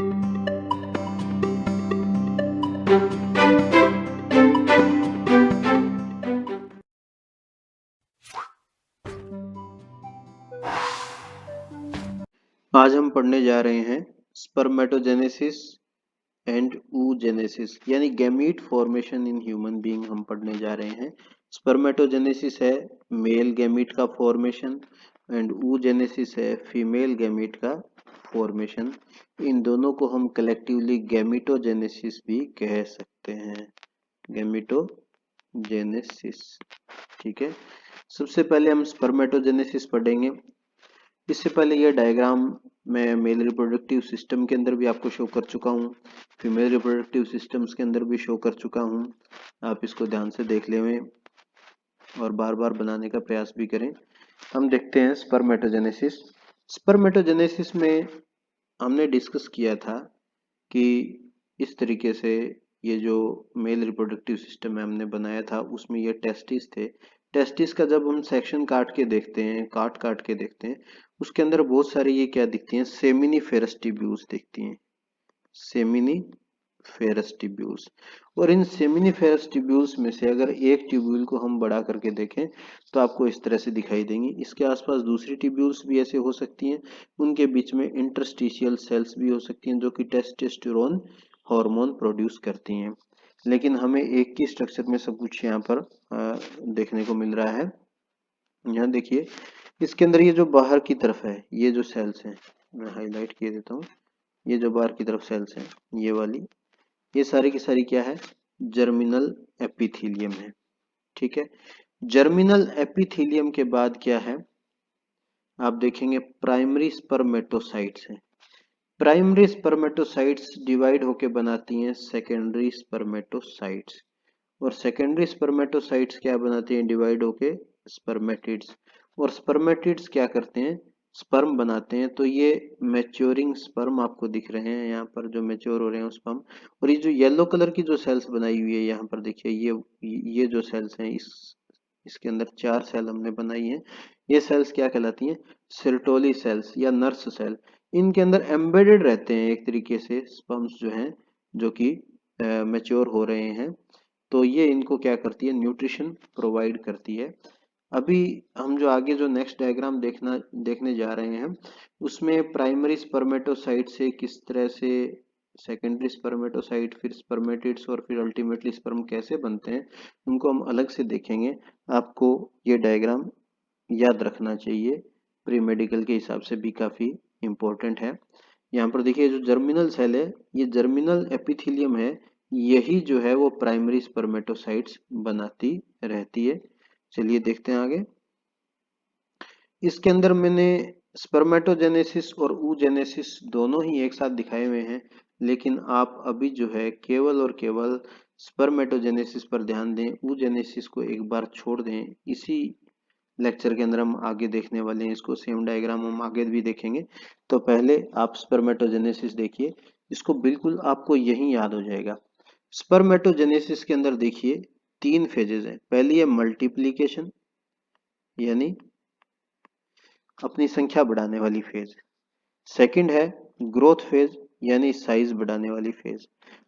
आज हम पढ़ने जा रहे हैं स्पर्मेटोजेनेसिस एंड oogenesis यानी gamete formation in human being हम पढ़ने जा रहे हैं। स्पर्मेटोजेनेसिस है मेल गैमीट का फॉर्मेशन एंड oogenesis है फीमेल गैमीट का फॉर्मेशन। इन दोनों को हम कलेक्टिवली गैमीटोजेनेसिस भी कह सकते हैं, गैमीटोजेनेसिस। ठीक है, सबसे पहले हम स्पर्मेटोजेनेसिस पढ़ेंगे। इससे पहले यह डायग्राम मैं मेल रिप्रोडक्टिव सिस्टम के अंदर भी आपको शो कर चुका हूँ, फीमेल रिप्रोडक्टिव सिस्टम्स के अंदर भी शो कर चुका हूँ। आप इसको ध्यान से देख लें और बार बार बनाने का प्रयास भी करें। हम देखते हैं स्पर्मेटोजेनेसिस। स्पर्मेटोजेनेसिस में हमने डिस्कस किया था कि इस तरीके से ये जो मेल रिप्रोडक्टिव सिस्टम है हमने बनाया था, उसमें ये टेस्टिस थे। टेस्टिस का जब हम सेक्शन काट के देखते हैं, काट के देखते हैं, उसके अंदर बहुत सारी ये क्या दिखती हैं, सेमिनिफेरस ट्यूब्यूल्स दिखती हैं, सेमिनिफेरस ट्यूब्यूल्स। और इन सेमिनिफेरस ट्यूब्यूल्स में से अगर एक ट्यूब्यूल को हम बड़ा करके देखें तो आपको इस तरह से दिखाई देंगी। इसके आसपास दूसरी ट्यूब्यूल्स भी ऐसे हो सकती हैं, उनके बीच में इंटरस्टिशियल सेल्स भी हो सकती हैं जो कि टेस्टोस्टेरोन हार्मोन प्रोड्यूस करती हैं। लेकिन हमें एक ही स्ट्रक्चर में सब कुछ यहाँ पर देखने को मिल रहा है। यहाँ देखिए, इसके अंदर ये जो बाहर की तरफ है, ये जो सेल्स हैं, मैं हाईलाइट किए देता हूँ, ये जो बाहर की तरफ सेल्स हैं, ये वाली, ये सारी की सारी क्या है, जर्मिनल एपिथीलियम है। ठीक है, जर्मिनल एपिथीलियम के बाद क्या है, आप देखेंगे प्राइमरी स्पर्मेटोसाइट्स हैं। प्राइमरी स्पर्मेटोसाइट्स डिवाइड होके बनाती हैं सेकेंडरी स्पर्मेटोसाइट्स, और सेकेंडरी स्पर्मेटोसाइट्स क्या बनाती हैं, डिवाइड होके स्पर्मेटिड्स, और स्पर्मेटिड्स क्या करते हैं, स्पर्म बनाते हैं। तो ये मैच्योरिंग स्पर्म आपको दिख रहे हैं यहाँ पर, जो मैच्योर हो रहे हैं स्पर्म। और ये जो येलो कलर की जो सेल्स बनाई हुई है यहाँ पर देखिए, ये जो सेल्स हैं, इसके अंदर 4 सेल हमने बनाई है। ये सेल्स क्या कहलाती हैं, सिर्टोली सेल्स या नर्स सेल। इनके अंदर एम्बेडेड रहते हैं एक तरीके से स्पर्म्स जो हैं, जो कि मैच्योर हो रहे हैं। तो ये इनको क्या करती है, न्यूट्रिशन प्रोवाइड करती है। अभी हम जो आगे जो नेक्स्ट डायग्राम देखने जा रहे हैं, उसमें प्राइमरी स्पर्मेटोसाइट से किस तरह से सेकेंडरी स्पर्मेटोसाइट, फिर स्पर्मेटिड्स और फिर अल्टीमेटली स्पर्म कैसे बनते हैं, उनको हम अलग से देखेंगे। आपको ये डायग्राम याद रखना चाहिए, प्री मेडिकल के हिसाब से भी काफी इम्पोर्टेंट है। यहाँ पर देखिए, जो जर्मिनल सेल है, ये जर्मिनल एपिथेलियम है, यही जो है वो प्राइमरी स्पर्मेटोसाइट्स बनाती रहती है। चलिए देखते हैं आगे। इसके अंदर मैंने स्पर्मेटोजेनेसिस और oogenesis दोनों ही एक साथ दिखाए हुए हैं, लेकिन आप अभी जो है केवल और केवल स्पर्मेटोजेनेसिस पर ध्यान दें, oogenesis को एक बार छोड़ दें। इसी लेक्चर के अंदर हम आगे देखने वाले हैं, इसको सेम डायग्राम हम आगे भी देखेंगे। तो पहले आप स्पर्मेटोजेनेसिस देखिए, इसको बिल्कुल आपको यही याद हो जाएगा। स्पर्मेटोजेनेसिस के अंदर देखिए 3 फेजेस हैं। पहली है मल्टीप्लीकेशन, यानी अपनी संख्या बढ़ाने वाली फेज। सेकंड है ग्रोथ फेज, यानी साइज बढ़ाने वाली फेज।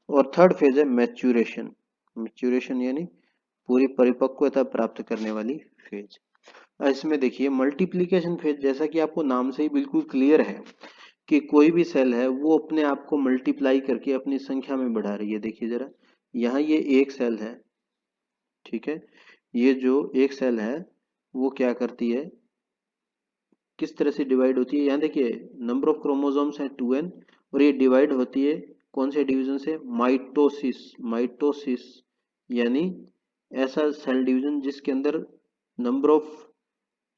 और थर्ड फेज है मैच्यूरेशन, मैच्यूरेशन यानी पूरी परिपक्वता प्राप्त करने वाली फेज। इसमें देखिए मल्टीप्लीकेशन फेज, जैसा कि आपको नाम से ही बिल्कुल क्लियर है कि कोई भी सेल है वो अपने आप को मल्टीप्लाई करके अपनी संख्या में बढ़ा रही है। देखिए जरा, यहाँ ये एक सेल है, ठीक है, ये जो एक सेल है वो क्या करती है, किस तरह से डिवाइड होती है। यहाँ देखिए नंबर ऑफ क्रोमोसोम्स है 2n, और ये डिवाइड होती है कौन से डिवीजन से, माइटोसिस। माइटोसिस यानी ऐसा सेल डिवीजन जिसके अंदर नंबर ऑफ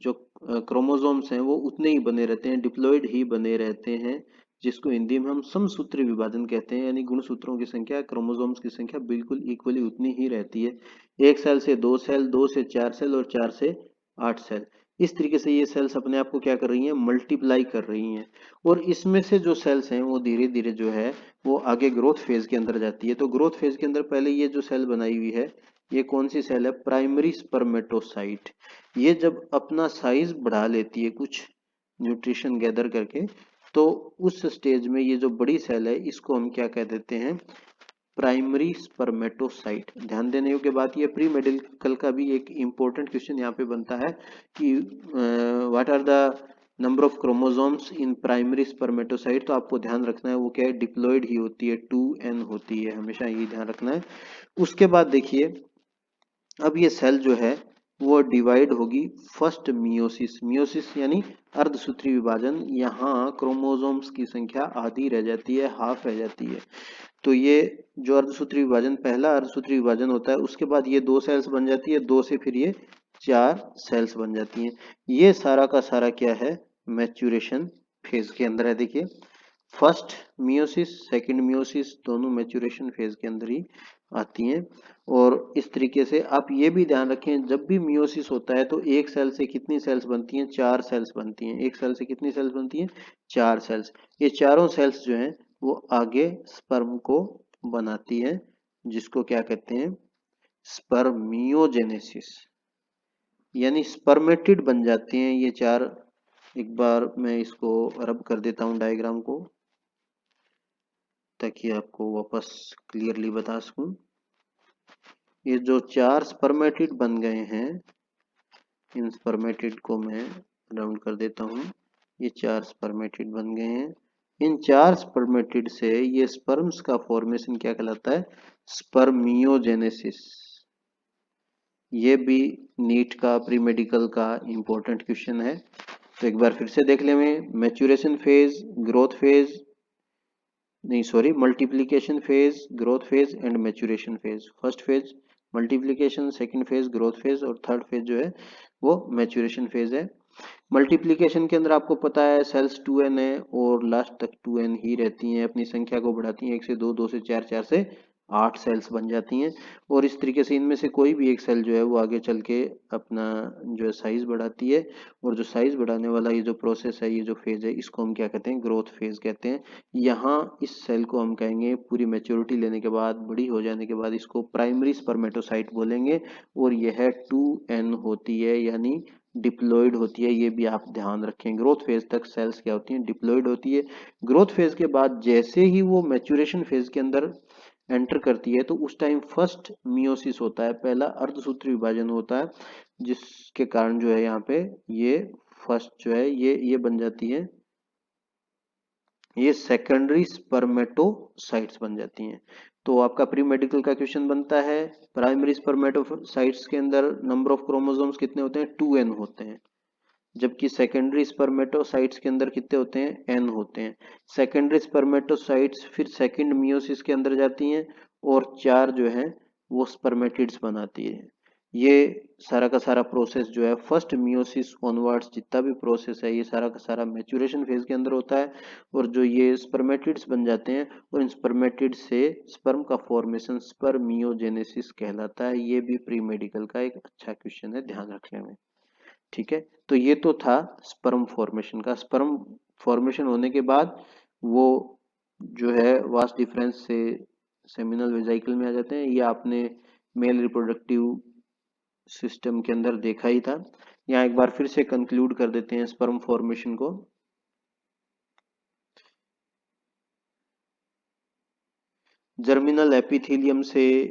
जो क्रोमोसोम्स हैं वो उतने ही बने रहते हैं, डिप्लॉयड ही बने रहते हैं, जिसको हिंदी में हम समसूत्री विभाजन कहते हैं। यानी गुणसूत्रों की संख्या, क्रोमोसोम्स की संख्या बिल्कुल इक्वली उतनी ही रहती है। एक सेल से 2 सेल, 2 से 4 सेल और 4 से 8 सेल, इस तरीके से ये सेल्स अपने आप को क्या कर रही हैं, मल्टीप्लाई कर रही हैं। और इसमें से जो सेल्स हैं वो धीरे धीरे जो है वो आगे ग्रोथ फेज के अंदर जाती है। तो ग्रोथ फेज के अंदर पहले ये जो सेल बनाई हुई है, ये कौन सी सेल है, प्राइमरी स्पर्मेटोसाइट। ये जब अपना साइज बढ़ा लेती है कुछ न्यूट्रिशन गैदर करके, तो उस स्टेज में ये जो बड़ी सेल है इसको हम क्या कह देते हैं, प्राइमरी स्पर्मेटोसाइट। ध्यान देने योग्य बात ये प्री मेडिकल का भी एक इंपॉर्टेंट क्वेश्चन यहाँ पे बनता है कि what are the number of chromosomes in primary spermatocyte. तो आपको ध्यान रखना है वो क्या है, डिप्लॉइड ही होती है, 2n होती है, हमेशा ये ध्यान रखना है। उसके बाद देखिए अब ये सेल जो है वो डिवाइड होगी फर्स्ट मियोसिस, मियोसिस यानी अर्धसूत्री विभाजन। यहाँ क्रोमोसोम्स की संख्या आधी रह जाती है, हाफ रह जाती है। तो ये जो अर्धसूत्री विभाजन, पहला अर्धसूत्री विभाजन होता है, उसके बाद ये 2 सेल्स बन जाती है, 2 से फिर ये 4 सेल्स बन जाती हैं। ये सारा का सारा क्या है, मैच्यूरेशन फेज के अंदर है। देखिए फर्स्ट मियोसिस सेकंड मियोसिस दोनों मैच्यूरेशन फेज के अंदर ही आती हैं। और इस तरीके से आप ये भी ध्यान रखें, जब भी मियोसिस होता है तो एक सेल से कितनी सेल्स बनती हैं, 4 सेल्स बनती हैं। एक सेल से कितनी सेल्स बनती हैं, 4 सेल्स। ये चारों सेल्स जो हैं वो आगे स्पर्म को बनाती है, जिसको क्या कहते हैं, स्पर्मियोजेनेसिस, यानी स्पर्मेटिड बन जाती हैं ये चार। एक बार मैं इसको रब कर देता हूं डायग्राम को, ताकि आपको वापस क्लियरली बता सकूं। ये जो 4 स्पर्मेटिड बन गए हैं, इन स्पर्मेटिड को मैं राउंड कर देता हूं, ये 4 स्पर्मेटिड बन गए हैं। इन 4 स्पर्मेटिड से ये स्पर्म्स का फॉर्मेशन क्या कहलाता है, स्पर्मियोजेनेसिस। ये भी नीट का प्री मेडिकल का इंपॉर्टेंट क्वेश्चन है। तो एक बार फिर से देख लें, मैच्यूरेशन फेज, ग्रोथ फेज, नहीं sorry, multiplication phase, growth phase and maturation phase. First phase multiplication, second phase growth phase और थर्ड फेज जो है वो मैच्यूरेशन फेज है। मल्टीप्लीकेशन के अंदर आपको पता है सेल्स 2n है और लास्ट तक 2n ही रहती हैं, अपनी संख्या को बढ़ाती हैं, 1 से 2, 2 से 4, 4 से 8 सेल्स बन जाती हैं। और इस तरीके से इनमें से कोई भी एक सेल जो है वो आगे चल के अपना जो है साइज बढ़ाती है। और जो साइज बढ़ाने वाला ये जो प्रोसेस है, ये जो फेज है, इसको हम क्या कहते हैं, ग्रोथ फेज कहते हैं। यहाँ इस सेल को हम कहेंगे पूरी मेच्योरिटी लेने के बाद, बड़ी हो जाने के बाद, इसको प्राइमरी स्पर्मेटोसाइट बोलेंगे। और यह 2n होती है, यानी डिप्लॉइड होती है। ये भी आप ध्यान रखें, ग्रोथ फेज तक सेल्स क्या होती हैं, डिप्लॉइड होती है। ग्रोथ फेज के बाद जैसे ही वो मैच्यूरेशन फेज के अंदर एंटर करती है तो उस टाइम फर्स्ट मियोसिस होता है, पहला अर्धसूत्री विभाजन होता है, जिसके कारण जो है यहाँ पे ये फर्स्ट जो है ये बन जाती है, ये सेकेंडरी स्पर्मेटोसाइट्स बन जाती हैं। तो आपका प्री मेडिकल का क्वेश्चन बनता है, प्राइमरी स्पर्मेटोसाइट्स के अंदर नंबर ऑफ क्रोमोसोम्स कितने होते हैं, 2n होते हैं। जबकि सेकेंडरी स्पर्मेटोसाइट्स के अंदर कितने होते हैं, n होते हैं। सेकेंडरी स्पर्मेटोसाइट्स फिर सेकेंड मियोसिस के अंदर जाती हैं और 4 जो है वो स्पर्मेटिड्स बनाती है। ये सारा का सारा प्रोसेस जो है फर्स्ट मियोसिस ऑनवर्ड्स, जितना भी प्रोसेस है ये सारा का सारा मैच्यूरेशन फेज के अंदर होता है। और जो ये स्पर्मेटिड्स बन जाते हैं और इन स्पर्मेटिड से स्पर्म का फॉर्मेशन स्पर्मियोजेनेसिस कहलाता है। ये भी प्री मेडिकल का एक अच्छा क्वेश्चन है, ध्यान रखने में। ठीक है, तो ये तो था स्पर्म फॉर्मेशन का। स्पर्म फॉर्मेशन होने के बाद वो जो है वास डिफरेंस से सेमिनल वेजाइकल में आ जाते हैं। ये आपने मेल रिप्रोडक्टिव सिस्टम के अंदर देखा ही था। यहाँ एक बार फिर से कंक्लूड कर देते हैं स्पर्म फॉर्मेशन को। जर्मिनल एपिथेलियम से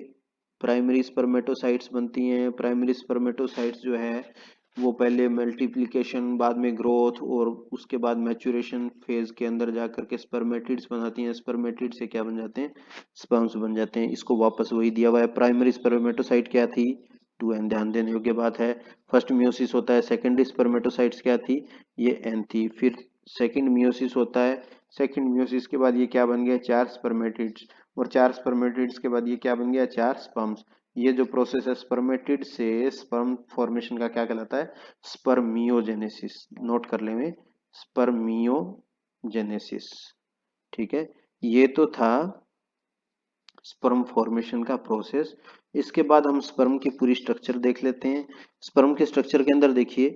प्राइमरी स्पर्मेटोसाइट्स बनती हैं। प्राइमरी स्पर्मेटोसाइट्स जो है वो पहले मल्टीप्लिकेशन, बाद में ग्रोथ और उसके बाद मैच्यूरेशन फेज के अंदर जाकर के स्पर्मेटिड्स बनाती हैं। स्पर्मेटिड से क्या बन जाते हैं, स्पर्म्स बन जाते हैं। इसको वापस वही दिया हुआ है, प्राइमरी स्पर्मेटोसाइट क्या थी, 2n। ध्यान देने योग्य बात है। फर्स्ट मियोसिस होता है, सेकेंडरी स्पर्मेटोसाइट्स क्या थी, ये n थी। फिर सेकेंड मियोसिस होता है, सेकेंड मियोसिस के बाद ये क्या बन गया, 4 स्पर्मेटिड्स। और 4 स्पर्मेटिड्स के बाद ये क्या बन गया, 4 स्पर्म्स। ये जो प्रोसेस है स्पर्मेटिड से स्पर्म फॉर्मेशन का क्या कहलाता है, स्पर्मियोजेनेसिस। नोट कर लेंगे, स्पर्मियोजेनेसिस। ठीक है, ये तो था स्पर्म फॉर्मेशन का प्रोसेस। इसके बाद हम स्पर्म की पूरी स्ट्रक्चर देख लेते हैं। स्पर्म के स्ट्रक्चर के अंदर देखिए,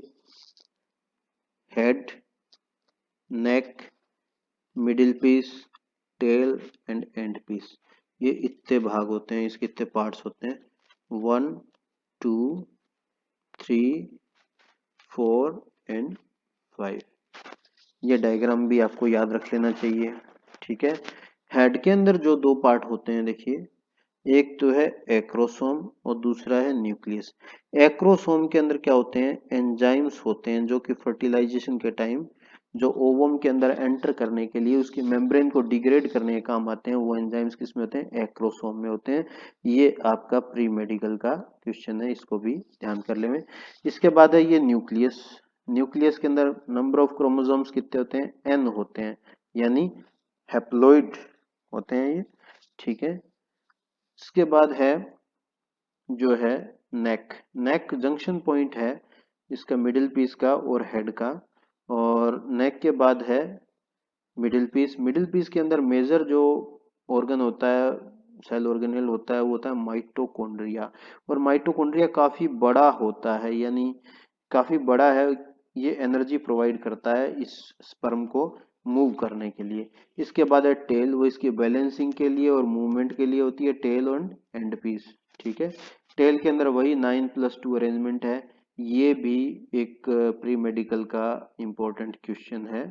head, neck, middle piece, tail and end piece. ये इतने भाग होते हैं, इसके इतने पार्ट्स होते हैं, 1 2 3 4 एंड 5। ये डायग्राम भी आपको याद रख लेना चाहिए, ठीक है। हेड के अंदर जो दो पार्ट होते हैं देखिए, एक तो है एक्रोसोम और दूसरा है न्यूक्लियस। एक्रोसोम के अंदर क्या होते हैं, एंजाइम्स होते हैं जो कि फर्टिलाइजेशन के टाइम जो ओवम के अंदर एंटर करने के लिए उसकी मेम्ब्रेन को डिग्रेड करने के काम आते हैं, वो एंजाइम्स किस में होते हैं, एक्रोसोम में होते हैं। ये आपका प्री मेडिकल का क्वेश्चन है, इसको भी ध्यान कर ले में। इसके बाद है ये न्यूक्लियस। न्यूक्लियस के अंदर नंबर ऑफ क्रोमोसोम्स कितने होते हैं, एन होते हैं, यानी हैप्लॉइड होते हैं ये, ठीक है। इसके बाद है जो है नेक। नेक जंक्शन पॉइंट है इसका मिडिल पीस का और हेड का। और नेक के बाद है मिडिल पीस। मिडिल पीस के अंदर मेजर जो ऑर्गन होता है, सेल ऑर्गेनेल होता है, वो होता है माइटोकॉन्ड्रिया। और माइटोकॉन्ड्रिया काफी बड़ा होता है, यानी काफी बड़ा है, ये एनर्जी प्रोवाइड करता है इस स्पर्म को मूव करने के लिए। इसके बाद है टेल, वो इसकी बैलेंसिंग के लिए और मूवमेंट के लिए होती है, टेल और एंड पीस, ठीक है। टेल के अंदर वही 9+2 अरेंजमेंट है। ये भी एक प्री मेडिकल का इंपॉर्टेंट क्वेश्चन है,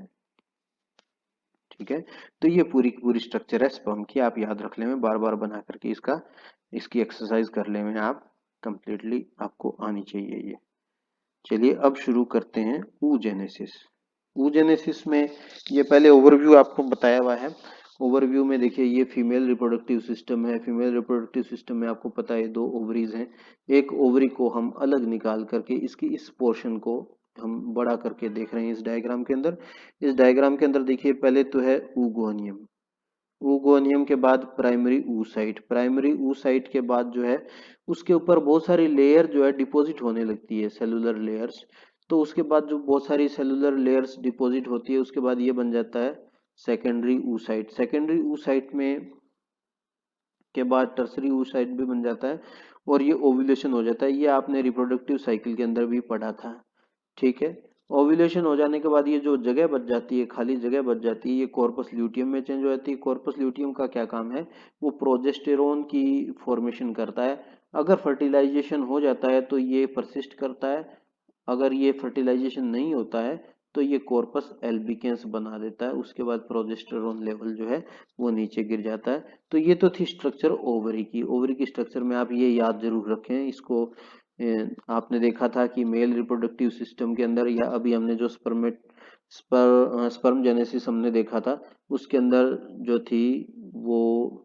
ठीक है। तो ये पूरी की पूरी स्ट्रक्चर है स्पर्म की, आप याद रख ले में, बार बार बना करके इसकी एक्सरसाइज कर ले में, आप कंप्लीटली आपको आनी चाहिए ये। चलिए अब शुरू करते हैं oogenesis। oogenesis में ये पहले ओवरव्यू आपको बताया हुआ है। ओवरव्यू में देखिए, ये फीमेल रिप्रोडक्टिव सिस्टम है। फीमेल रिप्रोडक्टिव सिस्टम में आपको पता है दो ओवरीज हैं। एक ओवरी को हम अलग निकाल करके इसकी इस पोर्शन को हम बड़ा करके देख रहे हैं इस डायग्राम के अंदर। इस डायग्राम के अंदर देखिए, पहले तो है oogoनियम। oogoनियम के बाद प्राइमरी ooसाइट। प्राइमरी ooसाइट के बाद जो है उसके ऊपर बहुत सारी लेयर जो है डिपॉजिट होने लगती है, सेलुलर लेयर्स। तो उसके बाद जो बहुत सारी सेलुलर लेयर्स डिपॉजिट होती है, उसके बाद ये बन जाता है सेकेंडरी ooसाइट। सेकेंडरी ooसाइट में के बाद टर्सरी ooसाइट भी बन जाता है और ये ओव्यूलेशन हो जाता है। ये आपने रिप्रोडक्टिव साइकिल के अंदर भी पढ़ा था, ठीक है। ओव्यूलेशन हो जाने के बाद ये जो जगह बच जाती है, खाली जगह बच जाती है, ये कॉर्पस ल्यूटियम में चेंज हो जाती है। कॉर्पस ल्यूटियम का क्या काम है, वो प्रोजेस्टेरोन की फॉर्मेशन करता है। अगर फर्टिलाइजेशन हो जाता है तो ये परसिस्ट करता है, अगर ये फर्टिलाइजेशन नहीं होता है तो ये कॉर्पस एल्बिकेंस बना देता है। उसके बाद प्रोजेस्टेरोन लेवल जो है वो नीचे गिर जाता है। तो ये तो थी स्ट्रक्चर ओवरी की। ओवरी की स्ट्रक्चर में आप ये याद जरूर रखें इसको। आपने देखा था कि मेल रिप्रोडक्टिव सिस्टम के अंदर, या अभी हमने जो स्पर्म जेनेसिस हमने देखा था, उसके अंदर जो थी वो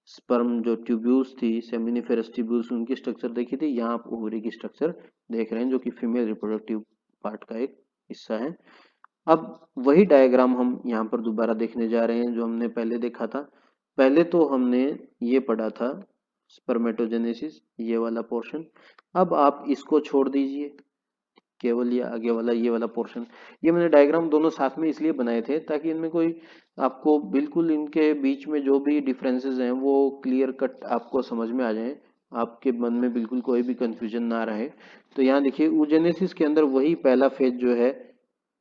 स्पर्म जो ट्यूब्यूल्स थी, सेमिनिफेरस ट्यूब्यूल्स, उनकी स्ट्रक्चर देखी थी। यहाँ आप ओवरी की स्ट्रक्चर देख रहे हैं जो कि फीमेल रिप्रोडक्टिव पार्ट का एक हिस्सा है। अब वही डायग्राम हम यहाँ पर दोबारा देखने जा रहे हैं जो हमने पहले देखा था। पहले तो हमने ये पढ़ा था स्पर्मेटोजेनेसिस, ये वाला पोर्शन। अब आप इसको छोड़ दीजिए, केवल ये आगे वाला ये वाला पोर्शन। ये मैंने डायग्राम दोनों साथ में इसलिए बनाए थे ताकि इनमें कोई आपको बिल्कुल इनके बीच में जो भी डिफरेंसेस हैं वो क्लियर कट आपको समझ में आ जाए, आपके मन में बिल्कुल कोई भी कंफ्यूजन ना रहे। तो यहाँ देखिए, oogenesis के अंदर वही पहला फेज जो है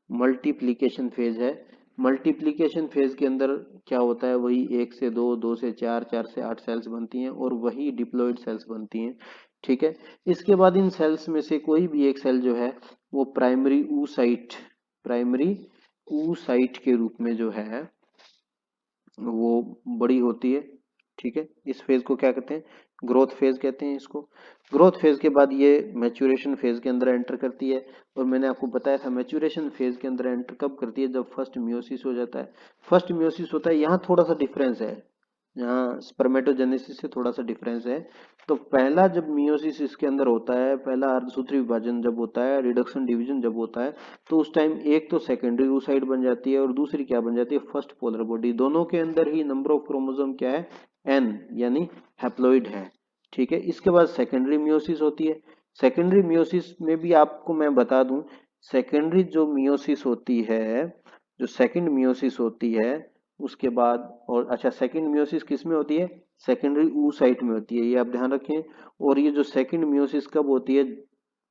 मल्टीप्लीकेशन फेज है। मल्टीप्लीकेशन फेज के अंदर क्या होता है, वही 1 से 2, 2 से 4, 4 से 8 सेल्स बनती हैं और वही डिप्लॉइड सेल्स बनती हैं, ठीक है। इसके बाद इन सेल्स में से कोई भी एक सेल जो है वो प्राइमरी ooसाइट के रूप में जो है वो बड़ी होती है, ठीक है। इस फेज को क्या कहते हैं, ग्रोथ फेज कहते हैं इसको। ग्रोथ फेज के बाद ये मैच्योरेशन फेज के अंदर एंटर करती है। और मैंने आपको बताया था मैच्योरेशन फेज के अंदर एंटर कब करती है, जब फर्स्ट मियोसिस हो जाता है। फर्स्ट मियोसिस होता है, यहाँ थोड़ा सा डिफरेंस है, यहाँ स्पर्मेटोजेनेसिस से थोड़ा सा डिफरेंस है। तो पहला जब मियोसिस इसके अंदर होता है, पहला अर्धसूत्री विभाजन जब होता है, रिडक्शन डिवीजन जब होता है, तो उस टाइम एक तो सेकेंडरी ooसाइट बन जाती है और दूसरी क्या बन जाती है, फर्स्ट पोलर बॉडी। दोनों के अंदर ही नंबर ऑफ क्रोमोसोम क्या है, n, यानी हैप्लॉइड है, ठीक है। इसके बाद सेकेंडरी मियोसिस होती है। सेकेंडरी मियोसिस में भी आपको मैं बता दूं, सेकेंडरी जो मियोसिस होती है, जो सेकंड मियोसिस होती है उसके बाद, और अच्छा सेकंड मियोसिस किस में होती है, सेकेंडरी ooसाइट में होती है, ये आप ध्यान रखें। और ये जो सेकंड मियोसिस कब होती है,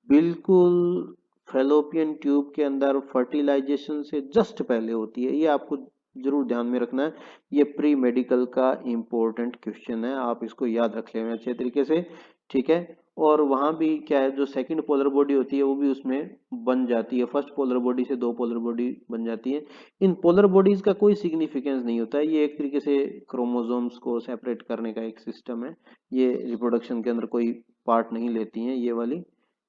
बिल्कुल फेलोपियन ट्यूब के अंदर फर्टिलाइजेशन से जस्ट पहले होती है। ये आपको जरूर ध्यान में रखना है, ये प्री मेडिकल का इंपॉर्टेंट क्वेश्चन है, आप इसको याद रख लें अच्छे तरीके से, ठीक है। और वहां भी क्या है, जो सेकंड पोलर बॉडी होती है वो भी उसमें बन जाती है, फर्स्ट पोलर बॉडी से दो पोलर बॉडी बन जाती है। इन पोलर बॉडीज का कोई सिग्निफिकेंस नहीं होता है, ये एक तरीके से क्रोमोसोम्स को सेपरेट करने का एक सिस्टम है। ये रिप्रोडक्शन के अंदर कोई पार्ट नहीं लेती हैं ये वाली,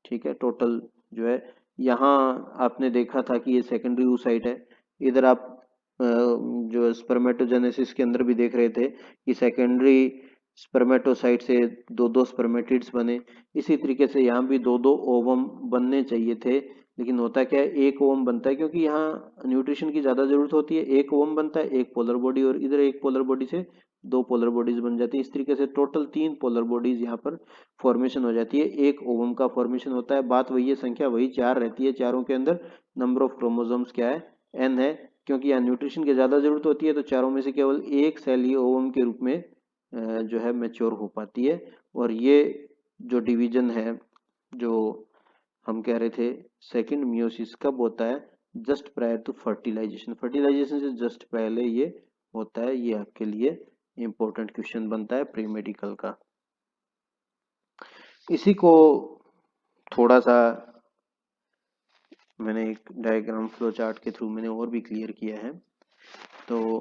ठीक है। टोटल जो है, यहाँ आपने देखा था कि ये सेकेंडरी oocyte है। इधर आप जो स्पर्मेटोजेनेसिस के अंदर भी देख रहे थे कि सेकेंडरी स्पर्मेटोसाइट से दो दो स्पर्मेटिड्स बने। इसी तरीके से यहाँ भी दो दो ओवम बनने चाहिए थे, लेकिन होता क्या है, एक ओवम बनता है, क्योंकि यहाँ न्यूट्रिशन की ज्यादा जरूरत होती है। एक ओवम बनता है, एक पोलर बॉडी, और इधर एक पोलर बॉडी से दो पोलर बॉडीज बन जाती है। इस तरीके से टोटल तीन पोलर बॉडीज यहाँ पर फॉर्मेशन हो जाती है, एक ओवम का फॉर्मेशन होता है। बात वही है, संख्या वही चार रहती है, चारों के अंदर नंबर ऑफ क्रोमोसोम्स क्या है, n है। क्योंकि यहाँ न्यूट्रिशन की ज्यादा जरूरत होती है, तो चारों में से केवल एक सेल ही ओवम के रूप में जो है मैच्योर हो पाती है। और ये जो डिवीजन है, जो हम कह रहे थे सेकंड मियोसिस कब होता है, just prior to fertilisation, fertilisation से जस्ट पहले ये होता है। ये आपके लिए इंपॉर्टेंट क्वेश्चन बनता है प्री मेडिकल का। इसी को थोड़ा सा मैंने एक डायग्राम फ्लो चार्ट के थ्रू मैंने और भी क्लियर किया है। तो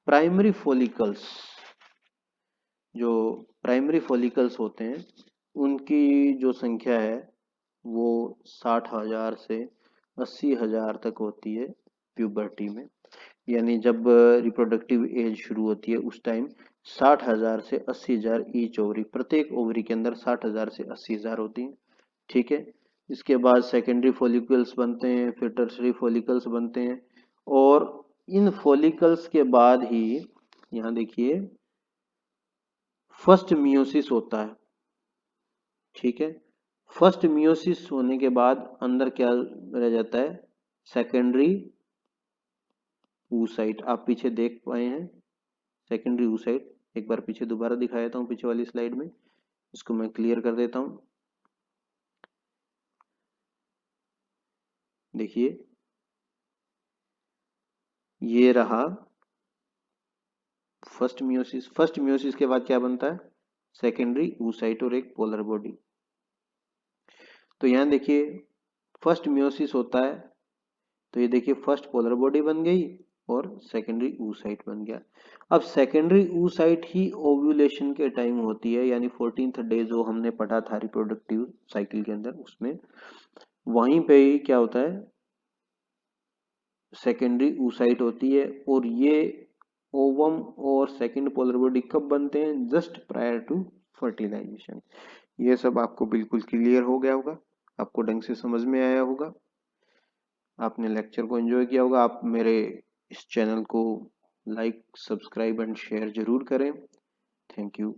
प्राइमरी फॉलिकल्स, जो प्राइमरी फॉलिकल्स होते हैं उनकी जो संख्या है वो 60,000 से 80,000 तक होती है प्यूबर्टी में। यानी जब रिप्रोडक्टिव एज शुरू होती है उस टाइम 60,000 से 80,000 ईच ओवरी, प्रत्येक ओवरी के अंदर 60,000 से 80,000 होती है, ठीक है। इसके बाद सेकेंडरी फॉलिकल्स बनते हैं, फिर टर्सरी फॉलिकल्स बनते हैं, और इन फॉलिकल्स के बाद ही यहाँ देखिए फर्स्ट मियोसिस होता है, ठीक है। फर्स्ट मियोसिस होने के बाद अंदर क्या रह जाता है, सेकेंडरी oocyte। आप पीछे देख पाए हैं सेकेंडरी oocyte, एक बार पीछे दोबारा दिखा देता हूँ, पीछे वाली स्लाइड में इसको मैं क्लियर कर देता हूँ। देखिए ये रहा फर्स्ट मियोसिस। फर्स्ट मियोसिस के बाद क्या बनता है, सेकेंडरी oocyte और एक पोलर बॉडी। तो यहाँ देखिए फर्स्ट मियोसिस होता है, तो ये देखिए फर्स्ट पोलर बॉडी बन गई और सेकेंडरी oocyte बन गया। अब सेकेंडरी oocyte ही ओव्यूलेशन के टाइम होती है, यानी 14th डे जो हमने पढ़ा था रिप्रोडक्टिव साइकिल के अंदर, उसमें वहीं पे ही क्या होता है, सेकेंडरी oocyte होती है। और ये ओवम और सेकेंड पोलर बॉडी कब बनते हैं, जस्ट प्रायर टू फर्टिलाइजेशन। ये सब आपको बिल्कुल क्लियर हो गया होगा, आपको ढंग से समझ में आया होगा, आपने लेक्चर को एंजॉय किया होगा। आप मेरे इस चैनल को लाइक, सब्सक्राइब एंड शेयर जरूर करें। Thank you.